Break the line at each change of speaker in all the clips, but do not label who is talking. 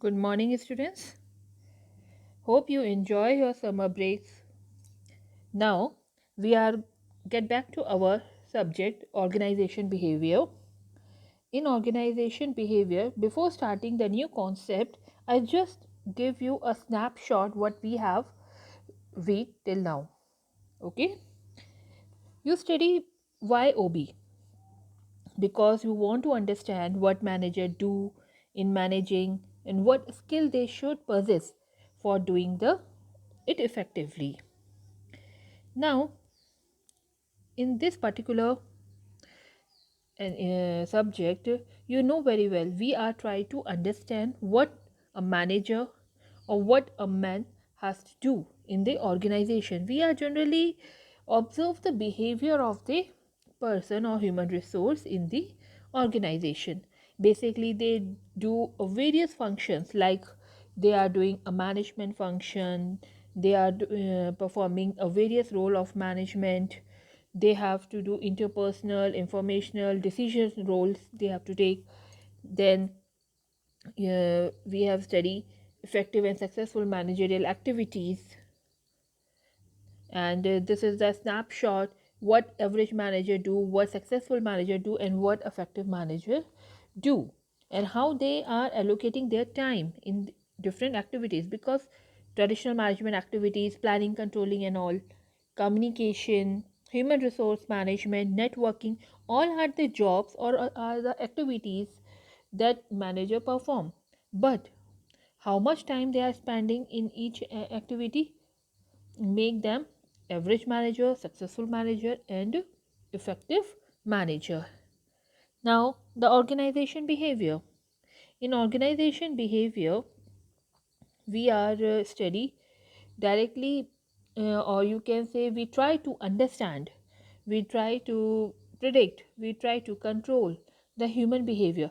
Good morning, students. Hope you enjoy your summer breaks. Now, we are get back to our subject organization behavior. In organization behavior, before starting the new concept, I just give you a snapshot what we have read till now. Okay? You study YOB because you want to understand what manager do in managing and what skill they should possess for doing it effectively. Now, in this particular subject, you know very well we are trying to understand what a manager or what a man has to do in the organization. We are generally observe the behavior of the person or human resource in the organization. Basically, they do various functions like they are doing a management function, they are performing a various role of management, they have to do interpersonal informational decision roles they have to take. Then we have studied effective and successful managerial activities, and this is the snapshot what average manager do, what successful manager do, and what effective manager do, and how they are allocating their time in different activities, because traditional management activities, planning, controlling and all, communication, human resource management, networking, all are the jobs or are the activities that manager perform. But how much time they are spending in each activity make them average manager, successful manager, and effective manager. Now, the organization behavior. In organization behavior, we are study directly, or you can say we try to understand, we try to predict, we try to control the human behavior.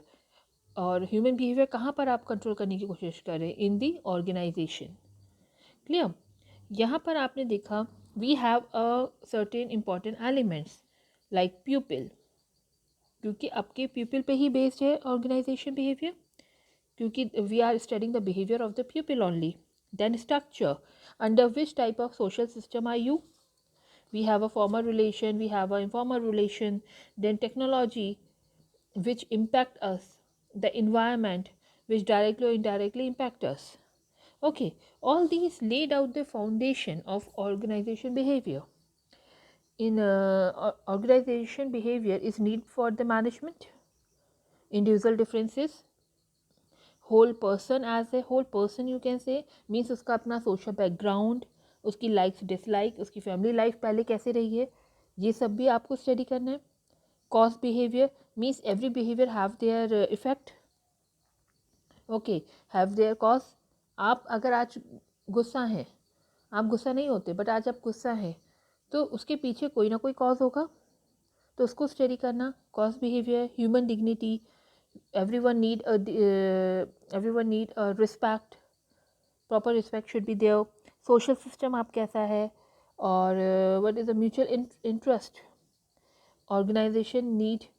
और human behaviour कहाँ पर आप control करने की कोशिश कर रहे हैं? In the organisation. क्लियर? यहाँ पर आपने देखा we have a certain important elements like pupil, क्योंकि आपके प्यूपिल पे ही बेस्ड है ऑर्गेनाइजेशन बिहेवियर, क्योंकि we are studying the behaviour of the pupil only. Then structure, under which type of social system are you. We have a formal relation, we have an informal relation. Then technology which impact us, the environment which directly or indirectly impact us. Okay, all these laid out the foundation of organization behavior. In organization behavior is need for the management, individual differences, whole person, as a whole person you can say, means उसका अपना social background, उसकी likes dislike, उसकी family life पहले कैसे रही है, ये सब भी आपको स्टडी करना है. Cause behavior means every behavior have their effect. Okay, have their cause. आप अगर आज गुस्सा हैं, आप गुस्सा नहीं होते बट आज आप गुस्सा हैं, तो उसके पीछे कोई ना कोई कॉज होगा, तो उसको स्टडी करना. Cause behaviour, human dignity, everyone need a respect, proper respect should be there. social system आप कैसा है, और what is the mutual interest. organization need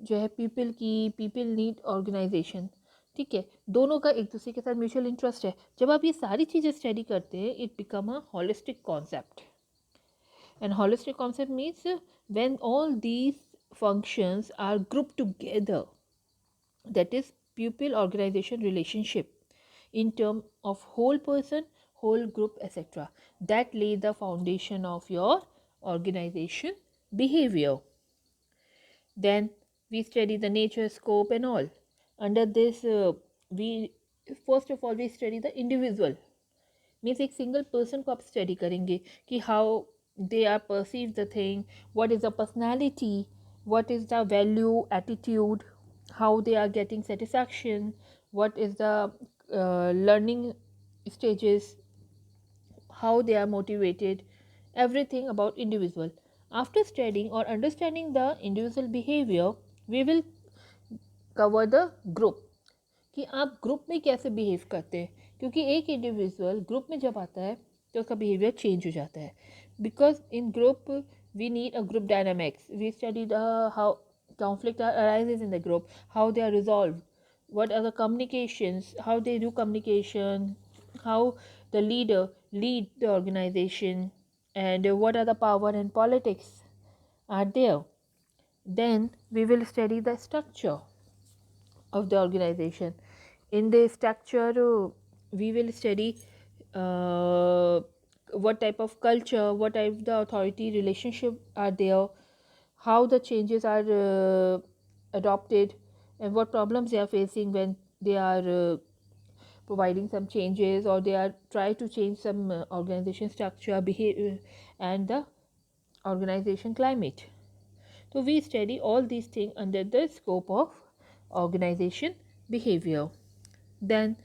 जो है पीपल की, पीपल नीड ऑर्गेनाइजेशन. ठीक है, दोनों का एक दूसरे के साथ म्यूचुअल इंटरेस्ट है. जब आप ये सारी चीज़ें स्टडी करते हैं, it become a holistic concept. And holistic concept means when all these functions are grouped together, that is pupil organization relationship in term of whole person, whole group, etc., that lay the foundation of your organization behavior. Then we study the nature, scope and all. Under this we first of all we study the individual, means एक single person को आप study करेंगे कि how they are perceive the thing, what is the personality, what is the value, attitude, how they are getting satisfaction, what is the learning stages, how they are motivated, everything about individual. After studying or understanding the individual behavior, we will cover the group, कि आप group में कैसे behave करते हैं, क्योंकि एक individual group में जब आता है तो उसका बिहेवियर चेंज हो जाता है. Because in group we need a group dynamics, we study the how conflict arises in the group, how they are resolved, what are the communications, how they do communication, how the leader lead the organization, and what are the power and politics are there. Then we will study the structure of the organization. In the structure, we will study uh, what type of culture, what type the authority relationship are there, how the changes are adopted, and what problems they are facing when they are providing some changes, or they are try to change some organization structure, behavior, and the organization climate. So we study all these things under the scope of organization behavior. Then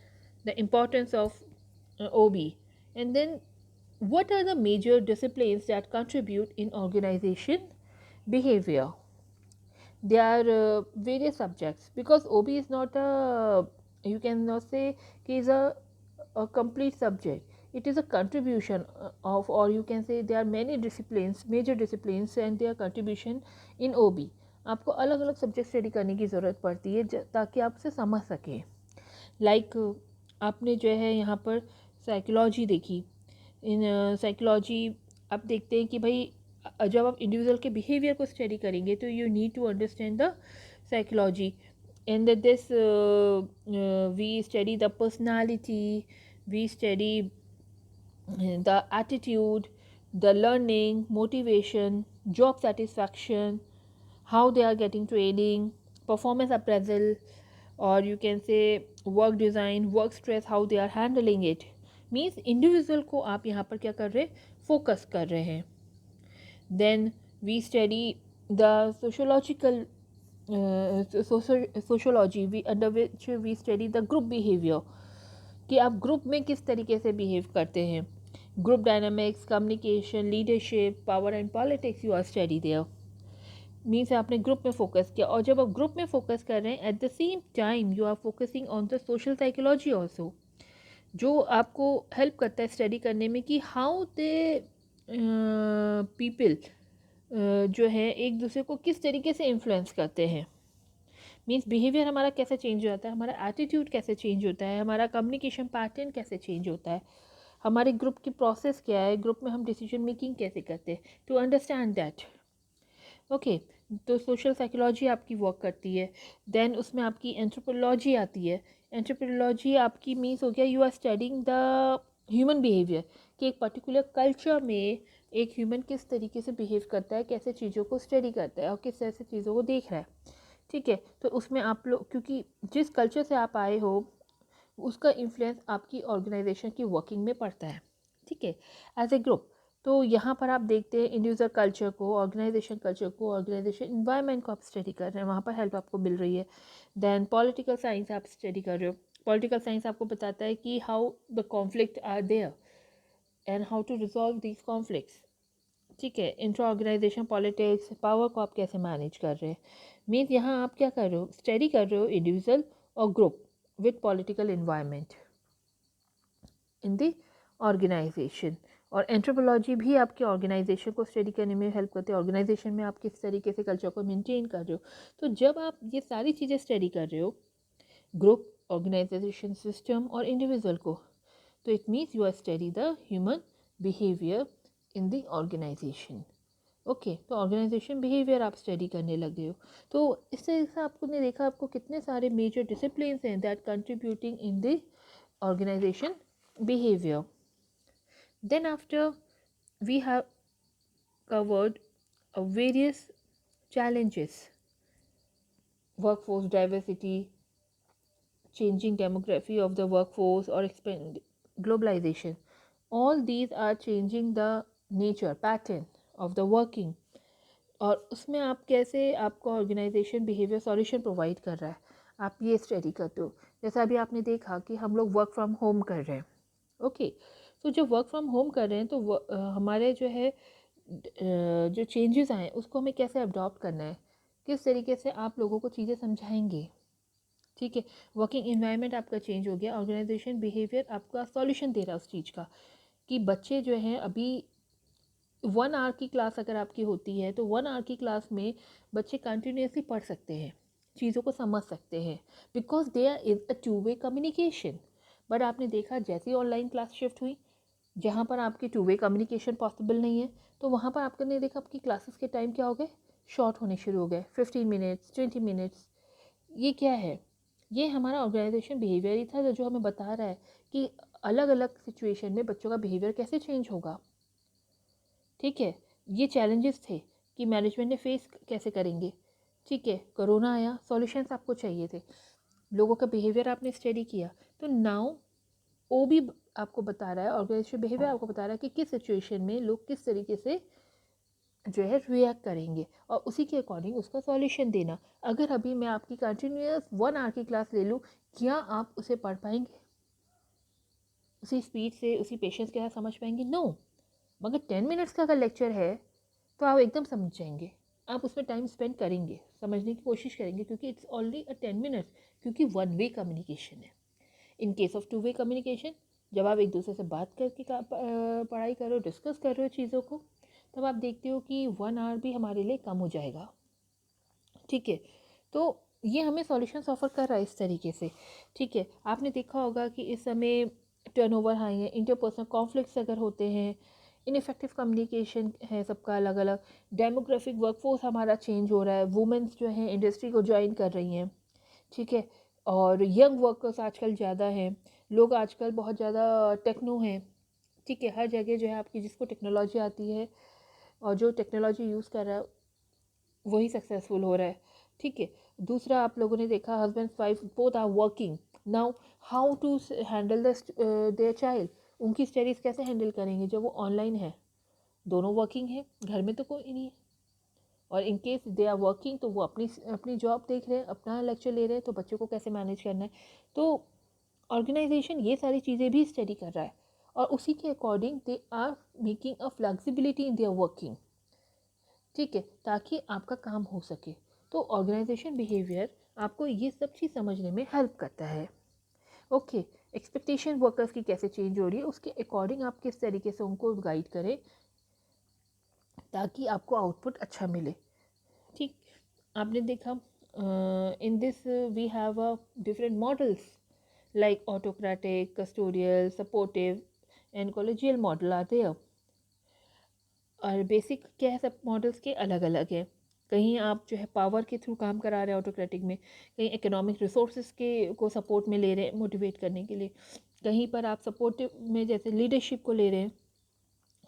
the importance of OB, and then what are the major disciplines that contribute in organization behavior. There are various subjects, because OB is not a, you cannot say he is a complete subject. It is a contribution of, or you can say there are many disciplines, major disciplines, and their contribution in OB. आपको अलग अलग subject study करने की ज़रूरत पड़ती है ताकि आप उसे समझ सकें. लाइक आपने जो है यहाँ पर साइकोलॉजी देखी. इन साइकोलॉजी आप देखते हैं कि भाई जब आप इंडिविजुअल के बिहेवियर को स्टडी करेंगे तो you need to understand the psychology. And this we study the personality, we study the attitude, the learning, motivation, job satisfaction, how they are getting training, performance appraisal, or you can say work design, work stress, how they are handling it. Means individual को आप यहाँ पर क्या कर रहे हैं, focus कर रहे हैं. Then we study the sociological sociology, under which we study the group behavior, कि आप ग्रुप में किस तरीके से बिहेव करते हैं. Group dynamics, communication, leadership, power and politics, you are study there. Means आपने ग्रुप में फोकस किया, और जब आप ग्रुप में फोकस कर रहे हैं at the same time you are focusing on the social psychology also, जो आपको हेल्प करता है स्टडी करने में कि हाउ दे पीपल जो है एक दूसरे को किस तरीके से इन्फ्लुएंस करते हैं. मीन्स बिहेवियर हमारा कैसे चेंज हो जाता है, हमारा एटीट्यूड कैसे चेंज होता है, हमारा कम्युनिकेशन पैटर्न कैसे चेंज होता है, हमारे ग्रुप की प्रोसेस क्या है, ग्रुप में हम डिसीजन मेकिंग कैसे करते हैं, टू अंडरस्टैंड दैट. ओके, तो सोशल साइकोलॉजी आपकी वर्क करती है. देन उसमें आपकी एंथ्रोपोलॉजी आती है. एंथ्रोपोलॉजी आपकी मीन्स हो गया you are studying the human behaviour, कि एक पर्टिकुलर कल्चर में एक ह्यूमन किस तरीके से बिहेव करता है, कैसे चीज़ों को स्टडी करता है और किस तरह से चीज़ों को देख रहा है. ठीक है, तो उसमें आप लोग, क्योंकि जिस कल्चर से आप आए हो उसका इन्फ्लुएंस आपकी ऑर्गेनाइजेशन की वर्किंग में पड़ता है. ठीक है, एज ए ग्रुप. तो यहाँ पर आप देखते हैं इंडिविजुअल कल्चर को, ऑर्गेनाइजेशन कल्चर को, ऑर्गेनाइजेशन इन्वायरमेंट को आप स्टडी कर रहे हैं, वहाँ पर हेल्प आपको मिल रही है. देन पॉलिटिकल साइंस आप स्टडी कर रहे हो. पॉलिटिकल साइंस आपको बताता है कि how the conflict are there and how to resolve these conflicts. ठीक है, इंट्रा ऑर्गेनाइजेशन पॉलिटिक्स, पावर को आप कैसे मैनेज कर रहे हैं. मीन्स यहाँ आप क्या कर रहे हो, स्टडी कर रहे हो इंडिविजुअल और group with political environment in the organisation. और एंथ्रोपोलॉजी भी आपके ऑर्गेनाइजेशन को स्टडी करने में हेल्प करते हैं, ऑर्गेनाइजेशन में आप किस तरीके से कल्चर को मेंटेन कर रहे हो. तो जब आप ये सारी चीज़ें स्टडी कर रहे हो, ग्रुप, ऑर्गेनाइजेशन सिस्टम और इंडिविजुअल को, तो it means you are study the human behaviour in the organisation. Okay, तो ऑर्गेनाइजेशन बिहेवियर आप स्टडी करने लगे हो. तो इस तरह से आपको ने देखा आपको कितने सारे मेजर डिसिप्लिन्स हैं that contributing in the organisation behavior. Then after we have covered various challenges, workforce diversity, changing demography of the workforce, or expand globalization. All these are changing the nature pattern of the working. और उसमें आप कैसे आपको organisation behaviour solution provide कर रहा है, आप ये स्टडी करते हो. जैसा अभी आपने देखा कि हम लोग वर्क फ्रॉम होम कर रहे हैं. ओके, तो जब वर्क फ्रॉम होम कर रहे हैं तो हमारे जो है जो चेंजेस आए उसको हमें कैसे अडॉप्ट करना है, किस तरीके से आप लोगों को चीज़ें समझाएंगे. ठीक है, वर्किंग इन्वायरमेंट आपका चेंज हो गया, ऑर्गेनाइजेशन बिहेवियर आपका सॉल्यूशन दे रहा है उस चीज़ का, कि बच्चे जो हैं अभी 1 आवर की क्लास अगर आपकी होती है तो 1 आवर की क्लास में बच्चे कंटिन्यूसली पढ़ सकते हैं. चीज़ों को समझ सकते हैं, because there is a two way communication. But आपने देखा जैसे ही ऑनलाइन क्लास शिफ्ट हुई, जहाँ पर आपकी टू वे कम्युनिकेशन पॉसिबल नहीं है, तो वहाँ पर आपने देखा आपकी क्लासेस के टाइम क्या हो गए, शॉर्ट होने शुरू हो गए, 15 मिनट्स 20 मिनट्स। ये क्या है? ये हमारा ऑर्गेनाइजेशन बिहेवियर ही था जो हमें बता रहा है कि अलग अलग सिचुएशन में बच्चों का बिहेवियर कैसे चेंज होगा। ठीक है, ये चैलेंजेस थे कि मैनेजमेंट ने फेस कैसे करेंगे। ठीक है, कोरोना आया, सॉल्यूशंस आपको चाहिए थे, लोगों का बिहेवियर आपने स्टडी किया, तो नाउ वो भी आपको बता रहा है, ऑर्गेनाइजेशन बिहेवियर आपको बता रहा है कि किस सिचुएशन में लोग किस तरीके से जो है रिएक्ट करेंगे और उसी के अकॉर्डिंग उसका सॉल्यूशन देना। अगर अभी मैं आपकी कंटिन्यूस 1 आवर की क्लास ले लूँ, क्या आप उसे पढ़ पाएंगे उसी स्पीड से, उसी पेशेंस के साथ समझ पाएंगे? नो। मगर 10 मिनट्स का अगर लेक्चर है तो आप एकदम समझ जाएंगे, आप उसमें टाइम स्पेंड करेंगे, समझने की कोशिश करेंगे, क्योंकि इट्स ओनली अ 10 मिनट्स, क्योंकि 1 वे कम्युनिकेशन है। In case of 2 way communication, जब आप एक दूसरे से बात करके पढ़ाई कर रहे हो, डिस्कस कर रहे हो चीज़ों को, तब आप देखते हो कि 1 आवर भी हमारे लिए कम हो जाएगा। ठीक है, तो ये हमें सॉल्यूशंस ऑफर कर रहा है इस तरीके से। ठीक है, आपने देखा होगा कि इस समय टर्नओवर हाई है, इंटरपर्सनल कॉन्फ्लिक्ट्स अगर होते हैं, इनफेक्टिव कम्युनिकेशन है सबका अलग अलग, डेमोग्राफिक वर्कफोर्स हमारा चेंज हो रहा है, वुमेंस जो हैं इंडस्ट्री को ज्वाइन कर रही हैं। ठीक है, और यंग वर्कर्स आजकल ज़्यादा हैं, लोग आजकल बहुत ज़्यादा टेक्नो हैं। ठीक है, हर जगह जो है आपकी जिसको टेक्नोलॉजी आती है और जो टेक्नोलॉजी यूज़ कर रहा है वही सक्सेसफुल हो रहा है। ठीक है, दूसरा आप लोगों ने देखा husband wife both are working now, how to handle their child, उनकी स्टडीज़ कैसे हैंडल करेंगे जब वो ऑनलाइन है, दोनों वर्किंग है, घर में तो कोई नहीं है, और in case they are working तो वो अपनी अपनी जॉब देख रहे हैं, अपना लेक्चर ले रहे हैं, तो बच्चों को कैसे मैनेज करना है। तो ऑर्गेनाइजेशन ये सारी चीज़ें भी स्टडी कर रहा है और उसी के according they are making a flexibility in their working. ठीक है, ताकि आपका काम हो सके। तो ऑर्गेनाइजेशन बिहेवियर आपको ये सब चीज़ समझने में हेल्प करता है। ओके, एक्सपेक्टेशन वर्कर्स की कैसे चेंज हो रही है, उसके अकॉर्डिंग आप किस तरीके से उनको गाइड करें ताकि आपको आउटपुट अच्छा मिले। ठीक, आपने देखा in this we have a different models like autocratic, custodial, supportive and collegial model आते हैं। और बेसिक क्या है, सब मॉडल्स के अलग अलग हैं। कहीं आप जो है पावर के थ्रू काम करा रहे हैं ऑटोक्रेटिक में, कहीं इकोनॉमिक रिसोर्सेज के को सपोर्ट में ले रहे हैं मोटिवेट करने के लिए, कहीं पर आप सपोर्टिव में जैसे लीडरशिप को ले रहे हैं,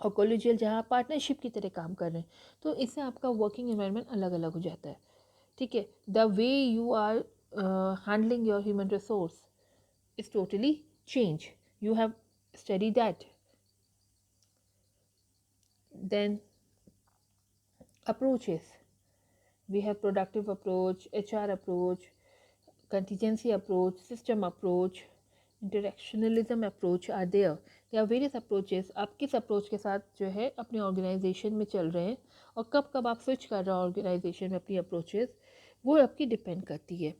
और कॉलेजियल जहाँ आप पार्टनरशिप की तरह काम कर रहे हैं। तो इससे आपका वर्किंग एनवायरनमेंट अलग अलग हो जाता है। ठीक है, the way you are handling your human resource is totally change, you have study that. Then approaches, we have productive approach, HR approach, contingency approach, system approach, interactionalism approach are there. There are various approaches. आप किस approach के साथ जो है अपने organisation में चल रहे हैं और कब कब आप स्विच कर रहे हो ऑर्गेनाइजेशन में अपनी अप्रोचेस, वो आपकी डिपेंड करती है।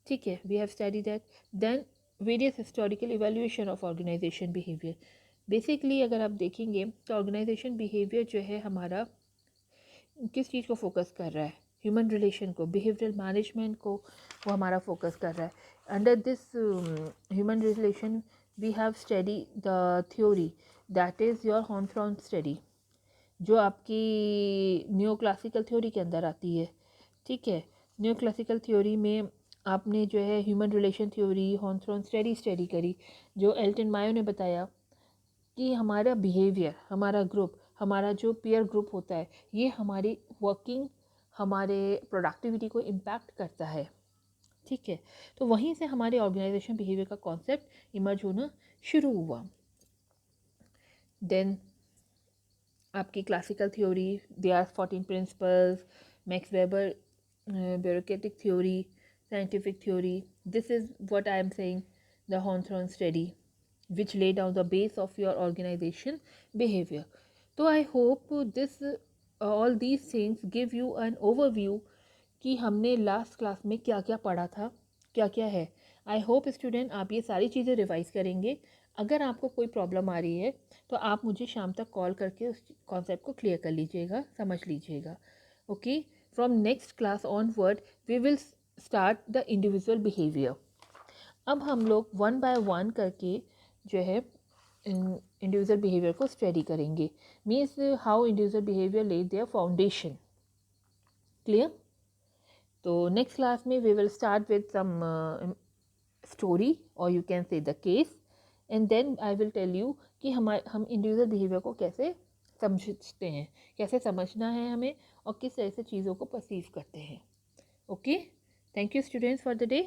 ठीक है, we have study that. Then various historical evaluation of organisation behaviour. Basically अगर आप देखेंगे तो ऑर्गेनाइजेशन बिहेवियर जो है हमारा किस चीज़ को फोकस कर रहा है, ह्यूमन रिलेशन को, बिहेवियरल मैनेजमेंट को वो हमारा फोकस कर रहा है। Under this human relation we have study the theory that is your हॉर्नस्टाइन स्टडी, जो आपकी न्यू क्लासिकल थ्योरी के अंदर आती है। ठीक है, न्यू क्लासिकल थ्योरी में आपने जो है ह्यूमन रिलेशन थ्योरी, हॉर्नस्टाइन स्टडी करी, जो एल्टन मायो ने बताया कि हमारा बिहेवियर, हमारा ग्रुप, हमारा जो पीयर ग्रुप होता है, ये हमारी वर्किंग, हमारे प्रोडक्टिविटी को इम्पैक्ट करता है। ठीक है, तो वहीं से हमारे ऑर्गेनाइजेशन बिहेवियर का कॉन्सेप्ट इमर्ज होना शुरू हुआ। देन आपकी classical theory, they are 14 principles, Max Weber bureaucratic theory, scientific theory, this is what I am saying, the हॉर्नस्टाइन study which lay down the base of your organization behavior. So I hope this all these things give you an overview कि हमने last class में क्या क्या पढ़ा था, क्या क्या है। आई होप स्टूडेंट आप ये सारी चीज़ें रिवाइज करेंगे। अगर आपको कोई प्रॉब्लम आ रही है तो आप मुझे शाम तक कॉल करके उस कॉन्सेप्ट को क्लियर कर लीजिएगा, समझ लीजिएगा। Okay, from next class onward we will start the individual behaviour. अब हम लोग वन बाय वन करके जो है इंडिविजुअल बिहेवियर को स्टडी करेंगे। Means how individual behaviour led their foundation. Clear? तो नेक्स्ट क्लास में we will start with some story और you can say the case, and then I will tell you कि हम इंडिविजुअल बिहेवियर को कैसे समझते हैं, कैसे समझना है हमें और किस तरह से चीज़ों को परसीव करते हैं। Okay, thank you students for the day.